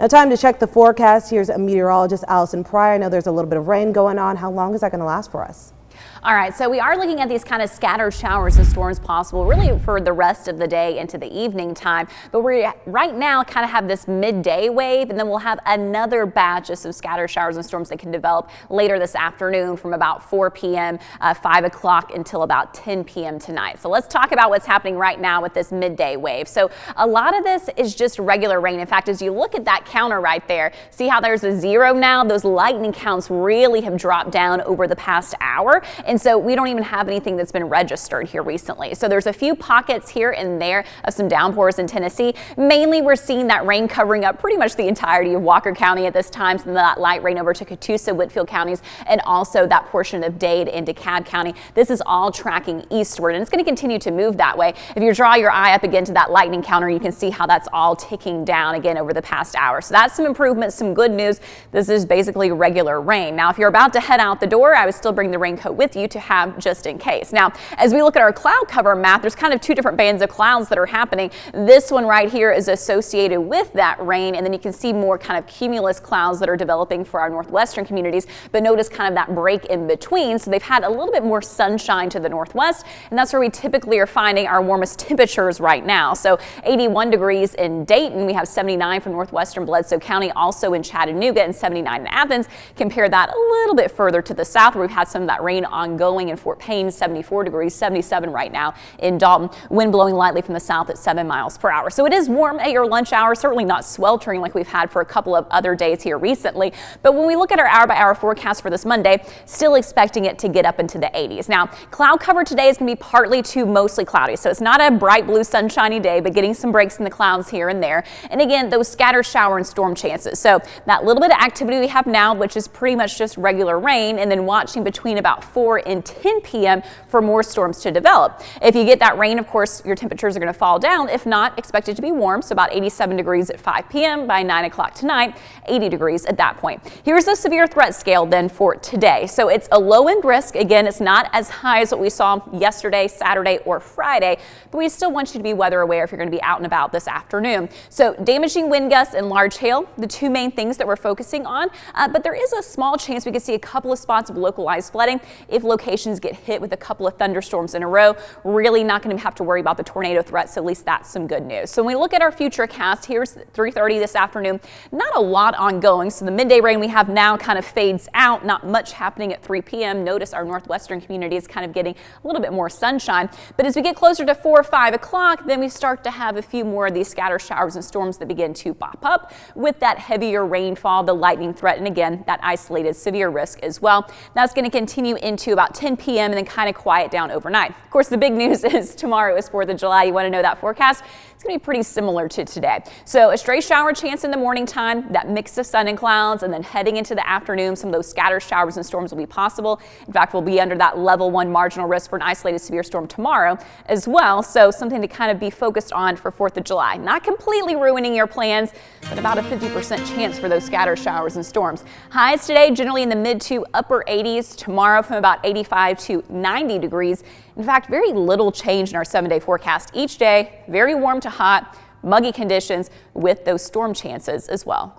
Now time to check the forecast. Here's a meteorologist, Alison Pryor. I know there's a little bit of rain going on. How long is that going to last for us? All right, so we are looking at these kind of scattered showers and storms possible really for the rest of the day into the evening time. But we right now kind of have this midday wave, and then we'll have another batch of some scattered showers and storms that can develop later this afternoon from about 4 p.m., 5 o'clock until about 10 p.m. tonight. So let's talk about what's happening right now with this midday wave. So a lot of this is just regular rain. In fact, as you look at that counter right there, see how there's a 0 now? Those lightning counts really have dropped down over the past hour. And so we don't even have anything that's been registered here recently. So there's a few pockets here and there of some downpours in Tennessee. Mainly we're seeing that rain covering up pretty much the entirety of Walker County at this time. So that light rain over to Catoosa, Whitfield counties, and also that portion of Dade and DeKalb County. This is all tracking eastward, and it's going to continue to move that way. If you draw your eye up again to that lightning counter, you can see how that's all ticking down again over the past hour. So that's some improvement, some good news. This is basically regular rain. Now, if you're about to head out the door, I would still bring the raincoat with you to have just in case. Now, as we look at our cloud cover map, there's kind of two different bands of clouds that are happening. This one right here is associated with that rain, and then you can see more kind of cumulus clouds that are developing for our northwestern communities, but notice kind of that break in between. So they've had a little bit more sunshine to the northwest, and that's where we typically are finding our warmest temperatures right now. So 81 degrees in Dayton, we have 79 for northwestern Bledsoe County, also in Chattanooga, and 79 in Athens. Compare that a little bit further to the south, where we've had some of that rain ongoing in Fort Payne, 74 degrees, 77 right now in Dalton. Wind blowing lightly from the south at 7 miles per hour. So it is warm at your lunch hour, certainly not sweltering like we've had for a couple of other days here recently. But when we look at our hour-by-hour forecast for this Monday, still expecting it to get up into the 80s. Now, cloud cover today is going to be partly to mostly cloudy. So it's not a bright blue sunshiny day, but getting some breaks in the clouds here and there. And again, those scattered shower and storm chances. So that little bit of activity we have now, which is pretty much just regular rain, and then watching between about 4 and 10 p.m. for more storms to develop. If you get that rain, of course, your temperatures are going to fall down. If not, expect it to be warm. So about 87 degrees at 5 p.m. By 9 o'clock tonight, 80 degrees at that point. Here's the severe threat scale then for today. So it's a low and brisk. Again, it's not as high as what we saw yesterday, Saturday, or Friday, but we still want you to be weather aware if you're going to be out and about this afternoon. So damaging wind gusts and large hail, the two main things that we're focusing on. But there is a small chance we could see a couple of spots of localized flooding if locations get hit with a couple of thunderstorms in a row. Really not going to have to worry about the tornado threat, so at least that's some good news. So when we look at our FUTURECAST, here's 3:30 this afternoon. Not a lot ongoing, so the midday rain we have now kind of fades out. Not much happening at 3 p.m. Notice our northwestern community is kind of getting a little bit more sunshine. But as we get closer to 4 or 5 o'clock, then we start to have a few more of these scattered showers and storms that begin to pop up with that heavier rainfall, the lightning threat, and again, that isolated severe risk as well. That's going to continue into about 10 p.m. and then kind of quiet down overnight. Of course, the big news is tomorrow is 4th of July. You want to know that forecast? It's going to be pretty similar to today. So a stray shower chance in the morning time, that mix of sun and clouds, and then heading into the afternoon, some of those scattered showers and storms will be possible. In fact, we'll be under that level 1 marginal risk for an isolated severe storm tomorrow as well. So something to kind of be focused on for 4th of July. Not completely ruining your plans, but about a 50% chance for those scattered showers and storms. Highs today generally in the mid to upper 80s. Tomorrow from about 85 to 90 degrees. In fact, very little change in our 7-day forecast. Each day, very warm to hot, muggy conditions with those storm chances as well.